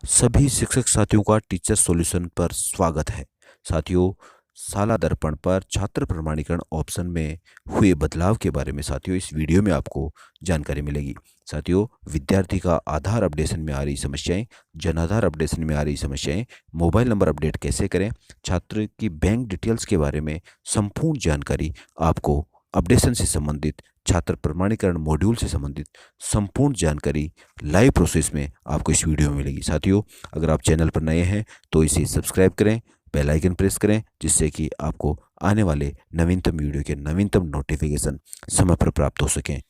सभी शिक्षक साथियों का टीचर सॉल्यूशन पर स्वागत है। साथियों, साला दर्पण पर छात्र प्रमाणीकरण ऑप्शन में हुए बदलाव के बारे में साथियों इस वीडियो में आपको जानकारी मिलेगी। साथियों, विद्यार्थी का आधार अपडेशन में आ रही समस्याएं, जन आधार अपडेशन में आ रही समस्याएं, मोबाइल नंबर अपडेट कैसे करें, छात्र की बैंक डिटेल्स के बारे में संपूर्ण जानकारी आपको अपडेशन से संबंधित, छात्र प्रमाणीकरण मॉड्यूल से संबंधित संपूर्ण जानकारी लाइव प्रोसेस में आपको इस वीडियो में मिलेगी। साथियों, अगर आप चैनल पर नए हैं तो इसे सब्सक्राइब करें, बेल आइकन प्रेस करें, जिससे कि आपको आने वाले नवीनतम वीडियो के नवीनतम नोटिफिकेशन समय पर प्राप्त हो सकें।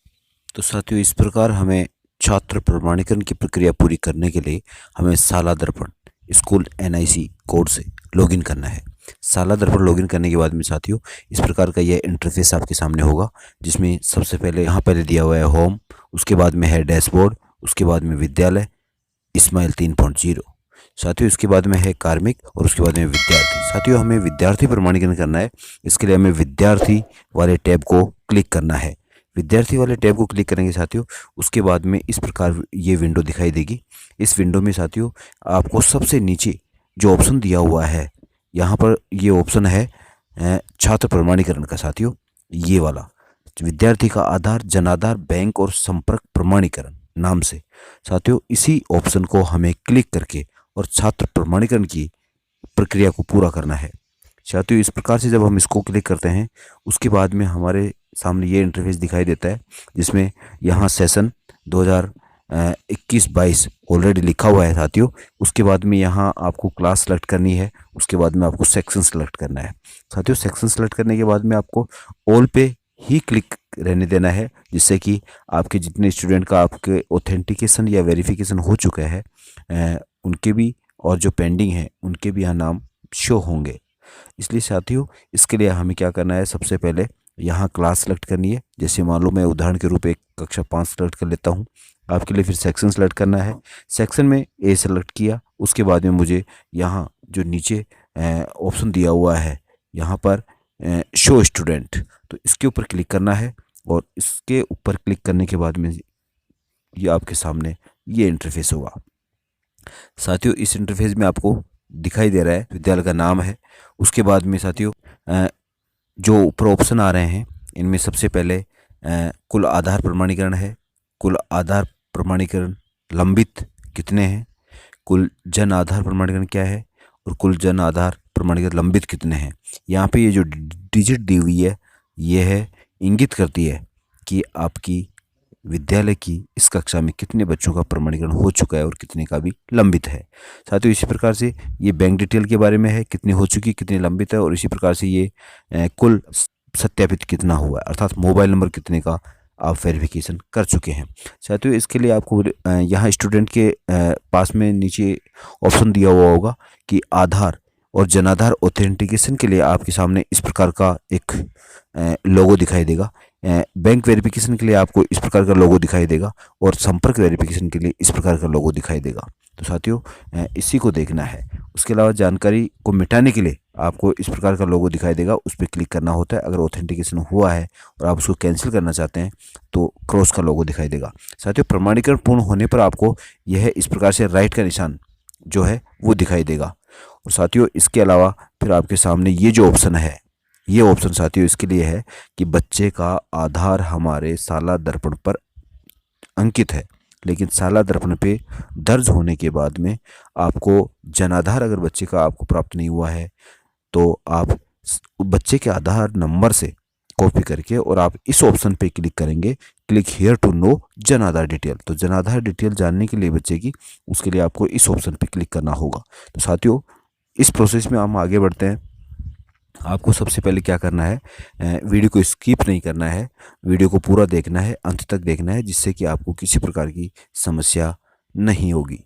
तो साथियों, इस प्रकार हमें छात्र प्रमाणीकरण की प्रक्रिया पूरी करने के लिए हमें साला दर्पण स्कूल एनआईसी कोड से लॉगिन करना है। साला दर्पण लॉगिन करने के बाद में साथियों इस प्रकार का यह इंटरफेस आपके सामने होगा, जिसमें सबसे पहले यहाँ पहले दिया हुआ है होम, उसके बाद में है डैशबोर्ड, उसके बाद में विद्यालय इस्माइल 3.0, साथियों इसके बाद में है कार्मिक और उसके बाद में विद्यार्थी। साथियों, हमें विद्यार्थी प्रमाणीकरण करना है, इसके लिए हमें विद्यार्थी वाले टैब को क्लिक करना है। विद्यार्थी वाले टैब को क्लिक करेंगे साथियों, उसके बाद में इस प्रकार ये विंडो दिखाई देगी। इस विंडो में साथियों आपको सबसे नीचे जो ऑप्शन दिया हुआ है, यहाँ पर ये ऑप्शन है छात्र प्रमाणीकरण का। साथियों, ये वाला विद्यार्थी का आधार, जनाधार, बैंक और संपर्क प्रमाणीकरण नाम से, साथियों इसी ऑप्शन को हमें क्लिक करके और छात्र प्रमाणीकरण की प्रक्रिया को पूरा करना है। साथियों, इस प्रकार से जब हम इसको क्लिक करते हैं, उसके बाद में हमारे सामने ये इंटरफेस दिखाई देता है, जिसमें यहाँ सेशन 2021-22 ऑलरेडी लिखा हुआ है। साथियों, उसके बाद में यहाँ आपको क्लास सेलेक्ट करनी है, उसके बाद में आपको सेक्शन सेलेक्ट करना है। साथियों, सेक्शन सेलेक्ट करने के बाद में आपको ऑल पे ही क्लिक रहने देना है, जिससे कि आपके जितने स्टूडेंट का आपके ऑथेंटिकेशन या वेरिफिकेशन हो चुका है उनके भी, और जो पेंडिंग है उनके भी यहाँ नाम शो होंगे। इसलिए साथियों इसके लिए हमें क्या करना है, सबसे पहले यहाँ क्लास सेलेक्ट करनी है। जैसे मान लो मैं उदाहरण के रूप एक कक्षा 5 सेलेक्ट कर लेता हूँ। आपके लिए फिर सेक्शन सेलेक्ट करना है। सेक्शन में ए सेलेक्ट किया, उसके बाद में मुझे यहाँ जो नीचे ऑप्शन दिया हुआ है यहाँ पर शो स्टूडेंट, तो इसके ऊपर क्लिक करना है। और इसके ऊपर क्लिक करने के बाद में ये आपके सामने ये इंटरफेस होगा। साथियों, इस इंटरफेस में आपको दिखाई दे रहा है विद्यालय का नाम है। उसके बाद में साथियों जो ऊपर ऑप्शन आ रहे हैं, इनमें सबसे पहले कुल आधार प्रमाणीकरण है। कुल आधार प्रमाणीकरण लंबित कितने हैं, कुल जन आधार प्रमाणीकरण क्या है, और कुल जन आधार प्रमाणीकरण लंबित कितने हैं। यहाँ पे ये जो डिजिट दी हुई है, ये है इंगित करती है कि आपकी विद्यालय की इस कक्षा में कितने बच्चों का प्रमाणीकरण हो चुका है और कितने का भी लंबित है। साथियों, इसी प्रकार से ये बैंक डिटेल के बारे में है, कितनी हो चुकी, कितनी लंबित है, और इसी प्रकार से ये कुल सत्यापित कितना हुआ है, अर्थात मोबाइल नंबर कितने का आप वेरिफिकेशन कर चुके हैं। साथियों, इसके लिए आपको यहाँ स्टूडेंट के पास में नीचे ऑप्शन दिया हुआ होगा कि आधार और जनाधार ऑथेंटिकेशन के लिए आपके सामने इस प्रकार का एक लोगो दिखाई देगा। बैंक वेरिफिकेशन के लिए आपको इस प्रकार का लोगो दिखाई देगा, और संपर्क वेरिफिकेशन के लिए इस प्रकार का लोगो दिखाई देगा। तो साथियों इसी को देखना है। उसके अलावा जानकारी को मिटाने के लिए आपको इस प्रकार का लोगो दिखाई देगा, उस पर क्लिक करना होता है। अगर ऑथेंटिकेशन हुआ है और आप उसको कैंसिल करना चाहते हैं तो क्रॉस का लोगो दिखाई देगा। साथियों, प्रमाणीकरण पूर्ण होने पर आपको यह इस प्रकार से राइट का निशान जो है वो दिखाई देगा। और साथियों इसके अलावा फिर आपके सामने ये जो ऑप्शन है, ये ऑप्शन साथियों इसके लिए है कि बच्चे का आधार हमारे साला दर्पण पर अंकित है, लेकिन साला दर्पण पे दर्ज होने के बाद में आपको जनाधार अगर बच्चे का आपको प्राप्त नहीं हुआ है, तो आप बच्चे के आधार नंबर से कॉपी करके और आप इस ऑप्शन पे क्लिक करेंगे, click here to know Jan Aadhaar detail. तो जन आधार डिटेल जानने के लिए बच्चे की, उसके लिए आपको इस ऑप्शन पे क्लिक करना होगा। तो साथियों इस प्रोसेस में हम आगे बढ़ते हैं। आपको सबसे पहले क्या करना है, वीडियो को स्किप नहीं करना है, वीडियो को पूरा देखना है, अंत तक देखना है, जिससे कि आपको किसी प्रकार की समस्या नहीं होगी।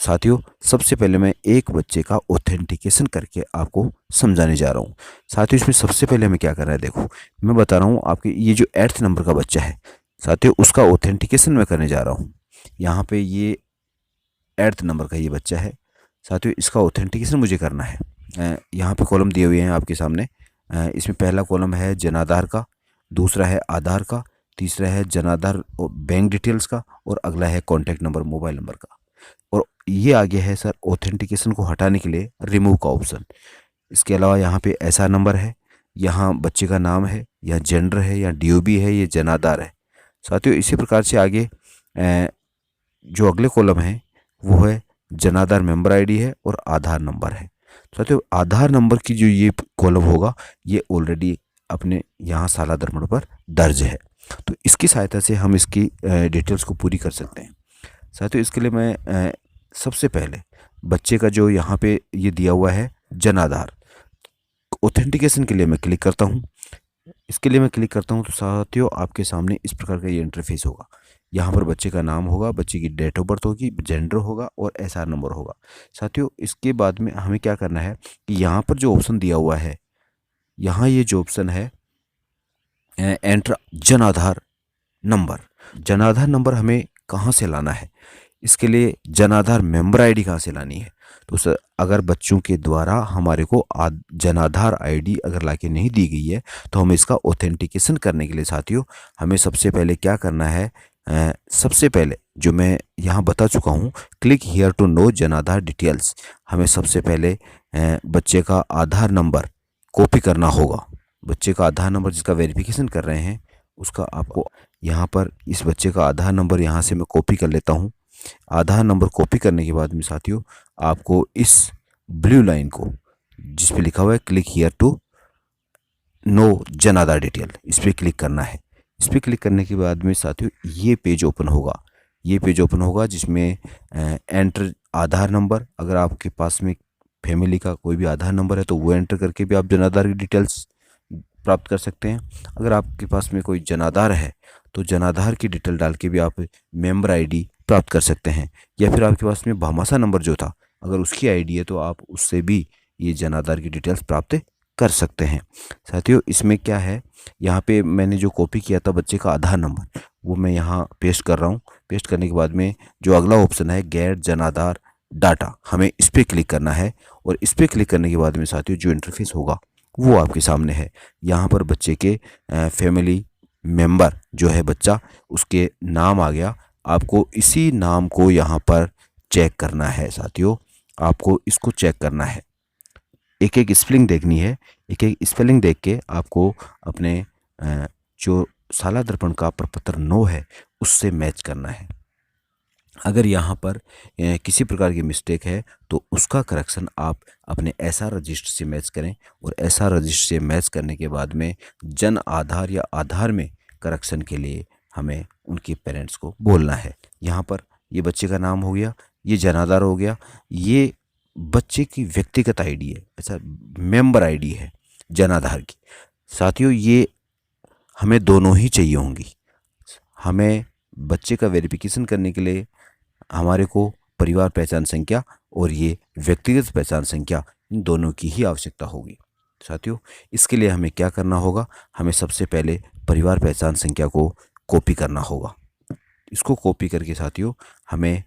साथियों सबसे पहले मैं एक बच्चे का ऑथेंटिकेशन करके आपको समझाने जा रहा हूँ। साथियों इसमें सबसे पहले हमें क्या करना है, देखो मैं बता रहा हूँ आपके ये जो 8th नंबर का बच्चा है साथियों, उसका ऑथेंटिकेशन मैं करने जा रहा हूँ। यहाँ पे ये 8th नंबर का ये बच्चा है साथियों, इसका ऑथेंटिकेशन मुझे करना है। यहाँ पे कॉलम दिए हुए हैं आपके सामने। इसमें पहला कॉलम है जनाधार का, दूसरा है आधार का, तीसरा है जनाधार बैंक डिटेल्स का, और अगला है कॉन्टैक्ट नंबर मोबाइल नंबर का। और ये आ गया है सर ऑथेंटिकेशन को हटाने के लिए रिमूव का ऑप्शन। इसके अलावा यहाँ पे ऐसा नंबर है, यहाँ बच्चे का नाम है, या जेंडर है, या डीओबी है, ये जनाधार है। साथियों इसी प्रकार से आगे जो अगले कॉलम है वो है जनाधार मेंबर आईडी है और आधार नंबर है। साथियों आधार नंबर की जो ये कॉलम होगा ये ऑलरेडी अपने यहाँ साला दर्पण पर दर्ज है, तो इसकी सहायता से हम इसकी डिटेल्स को पूरी कर सकते हैं। साथियों इसके लिए मैं सबसे पहले बच्चे का जो यहाँ पे ये दिया हुआ है जनाधार, ऑथेंटिकेशन के लिए मैं क्लिक करता हूँ। इसके लिए मैं क्लिक करता हूँ तो साथियों आपके सामने इस प्रकार का ये इंटरफेस होगा। यहाँ पर बच्चे का नाम होगा, बच्चे की डेट ऑफ बर्थ होगी, जेंडर होगा और एसआर नंबर होगा। साथियों इसके बाद में हमें क्या करना है कि यहाँ पर जो ऑप्शन दिया हुआ है, यहाँ ये जो ऑप्शन है एंटर जनाधार नंबर, जनाधार नंबर हमें कहाँ से लाना है, इसके लिए जनाधार मेंबर आईडी कहाँ से लानी है। तो सर अगर बच्चों के द्वारा हमारे को जनाधार आईडी अगर लाके नहीं दी गई है तो हमें इसका ऑथेंटिकेशन करने के लिए साथियों हमें सबसे पहले क्या करना है, सबसे पहले जो मैं यहाँ बता चुका हूँ क्लिक हियर टू नो जनाधार डिटेल्स, हमें सबसे पहले बच्चे का आधार नंबर कॉपी करना होगा। बच्चे का आधार नंबर जिसका वेरिफिकेशन कर रहे हैं उसका आपको यहाँ पर इस बच्चे का आधार नंबर यहाँ से मैं कॉपी कर लेता हूँ। आधार नंबर कॉपी करने के बाद में साथियों आपको इस ब्लू लाइन को जिस पे लिखा हुआ है क्लिक हियर टू नो जनाधार डिटेल, इस पर क्लिक करना है। इस पर क्लिक करने के बाद में साथियों ये पेज ओपन होगा, ये पेज ओपन होगा जिसमें एंटर आधार नंबर, अगर आपके पास में फैमिली का कोई भी आधार नंबर है तो वो एंटर करके भी आप जनाधार की डिटेल्स प्राप्त कर सकते हैं। अगर आपके पास में कोई जनाधार है तो जनाधार की डिटेल डाल के भी आप मेंबर आईडी प्राप्त कर सकते हैं, या फिर आपके पास में भामाशाह नंबर जो था अगर उसकी आईडी है तो आप उससे भी ये जनाधार की डिटेल्स प्राप्त कर सकते हैं। साथियों इसमें क्या है, यहाँ पे मैंने जो कॉपी किया था बच्चे का आधार नंबर वो मैं यहाँ पेस्ट कर रहा हूँ। पेस्ट करने के बाद में जो अगला ऑप्शन है गेट जनाधार डाटा, हमें इस पर क्लिक करना है और इस पर क्लिक करने के बाद में साथियों जो इंटरफेस होगा वो आपके सामने है। यहाँ पर बच्चे के फैमिली मेंबर जो है बच्चा उसके नाम आ गया, आपको इसी नाम को यहाँ पर चेक करना है। साथियों आपको इसको चेक करना है, एक एक स्पेलिंग देखनी है, एक एक स्पेलिंग देख के आपको अपने जो साला दर्पण का प्रपत्र 9 है उससे मैच करना है। अगर यहाँ पर किसी प्रकार की मिस्टेक है तो उसका करेक्शन आप अपने एसआर रजिस्टर से मैच करें, और एसआर रजिस्टर से मैच करने के बाद में जन आधार या आधार में करेक्शन के लिए हमें उनके पेरेंट्स को बोलना है। यहाँ पर ये बच्चे का नाम हो गया, ये जनाधार हो गया, ये बच्चे की व्यक्तिगत आईडी है, अच्छा मेंबर आईडी है जनाधार की। साथियों ये हमें दोनों ही चाहिए होंगी। हमें बच्चे का वेरिफिकेशन करने के लिए हमारे को परिवार पहचान संख्या और ये व्यक्तिगत पहचान संख्या इन दोनों की ही आवश्यकता होगी। साथियों इसके लिए हमें क्या करना होगा, हमें सबसे पहले परिवार पहचान संख्या को कॉपी करना होगा। इसको कॉपी करके साथियों हमें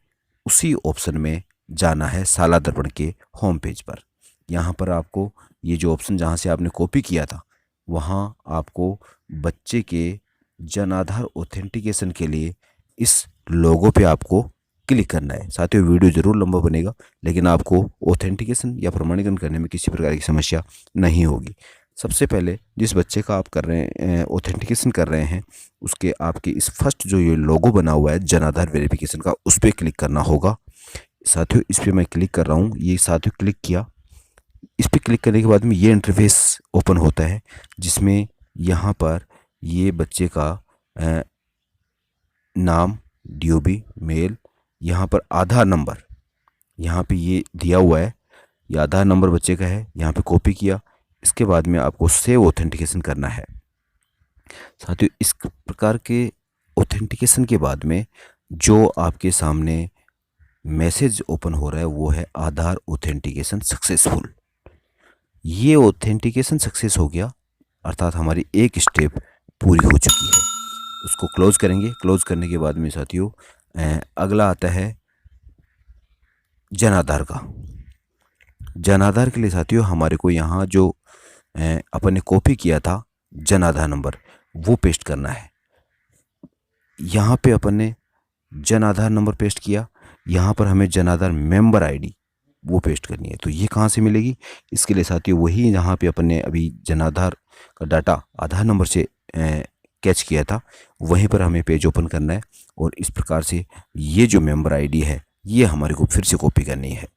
उसी ऑप्शन में जाना है साला दर्पण के होम पेज पर। यहाँ पर आपको ये जो ऑप्शन जहाँ से आपने कॉपी किया था वहाँ आपको बच्चे के जनाधार ऑथेंटिकेशन के लिए इस लोगो पे आपको क्लिक करना है। साथियों वीडियो ज़रूर लंबा बनेगा लेकिन आपको ऑथेंटिकेशन या प्रमाणीकरण करने में किसी प्रकार की समस्या नहीं होगी। सबसे पहले जिस बच्चे का आप कर रहे हैं ऑथेंटिकेशन कर रहे हैं उसके आपके इस फर्स्ट जो ये लोगो बना हुआ है जनाधार वेरिफिकेशन का उस पर क्लिक करना होगा। साथियों इस पर मैं क्लिक कर रहा हूँ, ये साथियों क्लिक किया। इस पर क्लिक करने के बाद में ये इंटरफेस ओपन होता है जिसमें यहाँ पर ये बच्चे का नाम, डीओबी, मेल, यहाँ पर आधार नंबर यहाँ पे ये दिया हुआ है, ये आधार नंबर बच्चे का है, यहाँ पे कॉपी किया। इसके बाद में आपको सेव ऑथेंटिकेशन करना है। साथियों इस प्रकार के ऑथेंटिकेशन के बाद में जो आपके सामने मैसेज ओपन हो रहा है वो है आधार ऑथेंटिकेशन सक्सेसफुल। ये ऑथेंटिकेशन सक्सेस हो गया अर्थात हमारी एक स्टेप पूरी हो चुकी है। उसको क्लोज करेंगे। क्लोज करने के बाद में साथियों अगला आता है जनाधार का। जनाधार के लिए साथियों हमारे को यहाँ जो अपन ने कॉपी किया था जनाधार नंबर वो पेस्ट करना है। यहाँ पे अपन ने जनाधार नंबर पेस्ट किया। यहाँ पर हमें जन आधार मेंबर आईडी वो पेस्ट करनी है। तो ये कहाँ से मिलेगी? इसके लिए साथियों वही जहाँ पे अपन ने अभी जन आधार का डाटा आधार नंबर से कैच किया था, वहीं पर हमें पेज ओपन करना है और इस प्रकार से ये जो मेंबर आईडी है ये हमारे को फिर से कॉपी करनी है।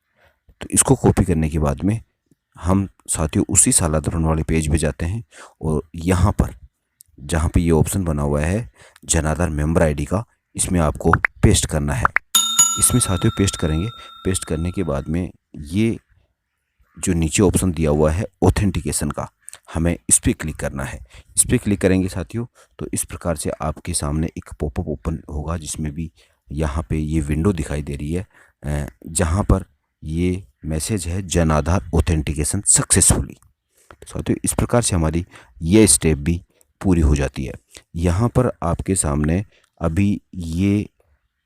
तो इसको कॉपी करने के बाद में हम साथियों उसी साल आधारण वाले पेज पे जाते हैं और यहाँ पर जहाँ पे ये ऑप्शन बना हुआ है जन आधार मेंबर आईडी का, इसमें आपको पेस्ट करना है। इसमें साथियों पेस्ट करेंगे। पेस्ट करने के बाद में ये जो नीचे ऑप्शन दिया हुआ है ऑथेंटिकेशन का, हमें इस पर क्लिक करना है। इस पर क्लिक करेंगे साथियों तो इस प्रकार से आपके सामने एक पॉपअप ओपन होगा, जिसमें भी यहाँ पे ये विंडो दिखाई दे रही है जहाँ पर ये मैसेज है जन आधार ऑथेंटिकेशन सक्सेसफुली। तो साथियों इस प्रकार से हमारी ये स्टेप भी पूरी हो जाती है। यहाँ पर आपके सामने अभी ये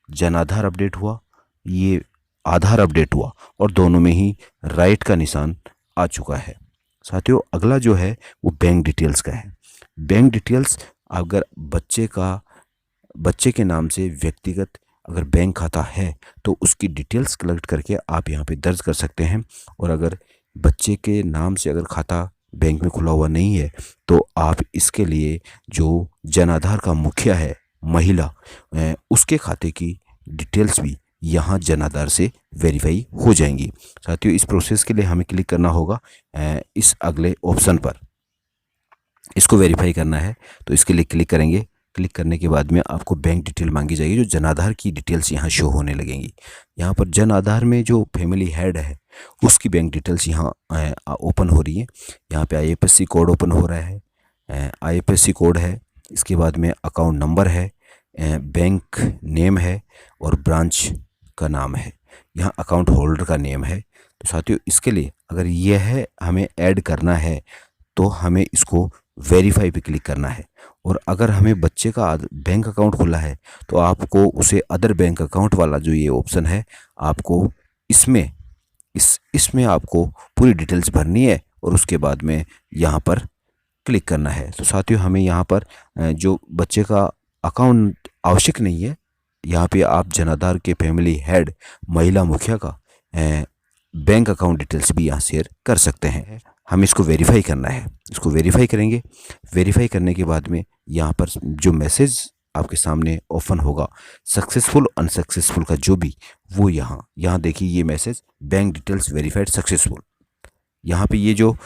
जन आधार अपडेट हुआ, ये आधार अपडेट हुआ और दोनों में ही राइट का निशान आ चुका है। साथियों अगला जो है वो बैंक डिटेल्स का है। बैंक डिटेल्स अगर बच्चे के नाम से व्यक्तिगत अगर बैंक खाता है तो उसकी डिटेल्स कलेक्ट करके आप यहाँ पे दर्ज कर सकते हैं। और अगर बच्चे के नाम से अगर खाता बैंक में खुला हुआ नहीं है तो आप इसके लिए जो जन आधार का मुखिया है महिला, उसके खाते की डिटेल्स भी यहाँ जन आधार से वेरीफाई हो जाएंगी। साथियों इस प्रोसेस के लिए हमें क्लिक करना होगा इस अगले ऑप्शन पर, इसको वेरीफाई करना है। तो इसके लिए क्लिक करेंगे। क्लिक करने के बाद में आपको बैंक डिटेल मांगी जाएगी, जो जन आधार की डिटेल्स यहाँ शो होने लगेंगी। यहाँ पर जन आधार में जो फैमिली हेड है उसकी बैंक डिटेल्स यहाँ ओपन हो रही है। यहाँ पे IFSC कोड ओपन हो रहा है, IFSC कोड है, इसके बाद में अकाउंट नंबर है, बैंक नेम है और ब्रांच का नाम है, यहाँ अकाउंट होल्डर का नेम है। तो साथियों इसके लिए अगर यह हमें ऐड करना है तो हमें इसको वेरीफाई पे क्लिक करना है। और अगर हमें बच्चे का बैंक अकाउंट खुला है तो आपको उसे अदर बैंक अकाउंट वाला जो ये ऑप्शन है आपको इसमें आपको पूरी डिटेल्स भरनी है और उसके बाद में यहाँ पर क्लिक करना है। तो साथियों हमें यहाँ पर जो बच्चे का अकाउंट आवश्यक नहीं है, यहाँ पे आप जन आधार के फैमिली हेड महिला मुखिया का बैंक अकाउंट डिटेल्स भी यहाँ शेयर कर सकते हैं। हमें इसको वेरीफाई करना है। इसको वेरीफाई करेंगे। वेरीफाई करने के बाद में यहाँ पर जो मैसेज आपके सामने ओपन होगा सक्सेसफुल अनसक्सेसफुल का जो भी, वो यहाँ देखिए ये message bank details verified successful. यहाँ पे ये जो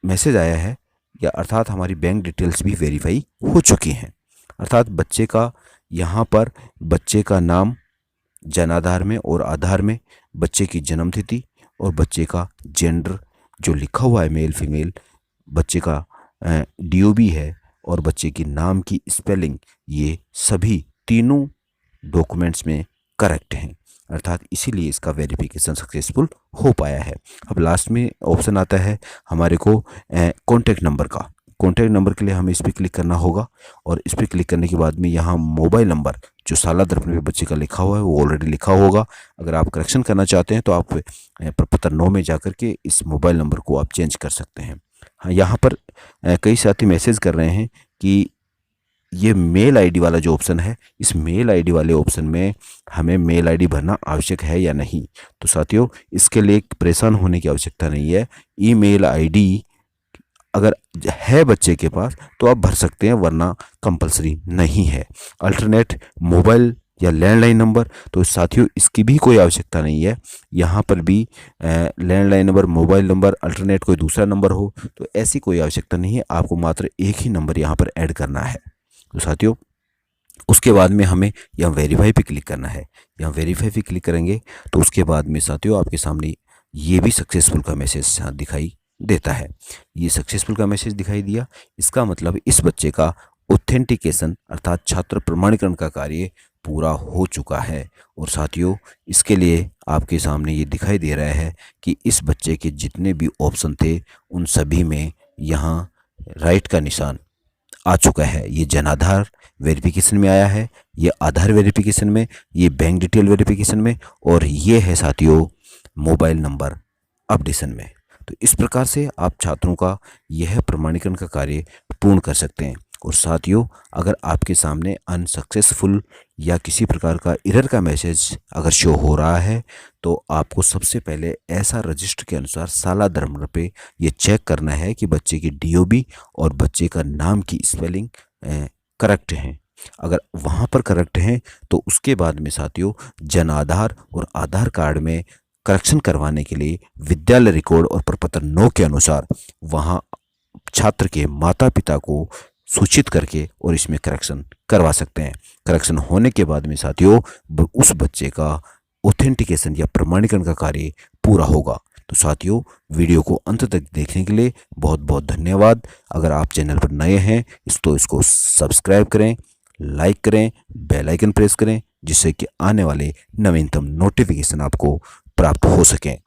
मैसेज आया है या अर्थात हमारी बैंक डिटेल्स भी वेरीफाई हो चुकी हैं। अर्थात बच्चे का यहाँ पर बच्चे का नाम जन आधार में और आधार में, बच्चे की जन्म तिथि और बच्चे का जेंडर जो लिखा हुआ है मेल फीमेल, बच्चे का DOB है और बच्चे की नाम की स्पेलिंग, ये सभी तीनों डॉक्यूमेंट्स में करेक्ट हैं। अर्थात इसीलिए इसका वेरिफिकेशन सक्सेसफुल हो पाया है। अब लास्ट में ऑप्शन आता है हमारे को कॉन्टैक्ट नंबर का। कॉन्टैक्ट नंबर के लिए हमें इस पर क्लिक करना होगा और इस पर क्लिक करने के बाद में यहाँ मोबाइल नंबर जो सालादर पे बच्चे का लिखा हुआ है वो ऑलरेडी लिखा होगा। अगर आप करेक्शन करना चाहते हैं तो आप प्रपत्र 9 में जाकर के इस मोबाइल नंबर को आप चेंज कर सकते हैं। हाँ, यहाँ पर कई साथी मैसेज कर रहे हैं कि ये मेल आईडी वाला जो ऑप्शन है, इस मेल आईडी वाले ऑप्शन में हमें मेल आईडी भरना आवश्यक है या नहीं। तो साथियों इसके लिए परेशान होने की आवश्यकता नहीं है। ईमेल आईडी अगर है बच्चे के पास तो आप भर सकते हैं, वरना कंपलसरी नहीं है। अल्टरनेट मोबाइल या लैंडलाइन नंबर, तो साथियों इसकी भी कोई आवश्यकता नहीं है। यहाँ पर भी landline number, mobile number, alternate कोई दूसरा नंबर हो तो ऐसी कोई आवश्यकता नहीं है। आपको मात्र एक ही नंबर यहाँ पर ऐड करना है। तो साथियों उसके बाद में हमें यहाँ वेरीफाई पे क्लिक करना है। यहाँ वेरीफाई पे क्लिक करेंगे तो उसके बाद में साथियों आपके सामने ये भी सक्सेसफुल का मैसेज दिखाई देता है। ये सक्सेसफुल का मैसेज दिखाई दिया, इसका मतलब इस बच्चे का ऑथेंटिकेशन अर्थात छात्र प्रमाणीकरण का कार्य पूरा हो चुका है। और साथियों इसके लिए आपके सामने ये दिखाई दे रहा है कि इस बच्चे के जितने भी ऑप्शन थे उन सभी में यहाँ राइट का निशान आ चुका है। ये जन आधार वेरिफिकेशन में आया है, ये आधार वेरिफिकेशन में, ये बैंक डिटेल वेरिफिकेशन में और ये है साथियों मोबाइल नंबर अपडेशन में। तो इस प्रकार से आप छात्रों का यह प्रमाणीकरण का कार्य पूर्ण कर सकते हैं। और साथियों, अगर आपके सामने अनसक्सेसफुल या किसी प्रकार का एरर का मैसेज अगर शो हो रहा है, तो आपको सबसे पहले ऐसा रजिस्टर के अनुसार साला धर्म पे ये चेक करना है कि बच्चे की डीओबी और बच्चे का नाम की स्पेलिंग करेक्ट है। अगर वहाँ पर करेक्ट हैं तो उसके बाद में साथियों जन आधार और आधार कार्ड में करेक्शन करवाने के लिए विद्यालय रिकॉर्ड और प्रपत्र 9 के अनुसार वहाँ छात्र के माता पिता को सूचित करके और इसमें करेक्शन करवा सकते हैं। करेक्शन होने के बाद में साथियों उस बच्चे का ऑथेंटिकेशन या प्रमाणीकरण का कार्य पूरा होगा। तो साथियों, वीडियो को अंत तक देखने के लिए बहुत बहुत धन्यवाद। अगर आप चैनल पर नए हैं तो इसको सब्सक्राइब करें, लाइक करें, बेल आइकन प्रेस करें, जिससे कि आने वाले नवीनतम नोटिफिकेशन आपको प्राप्त हो सकें।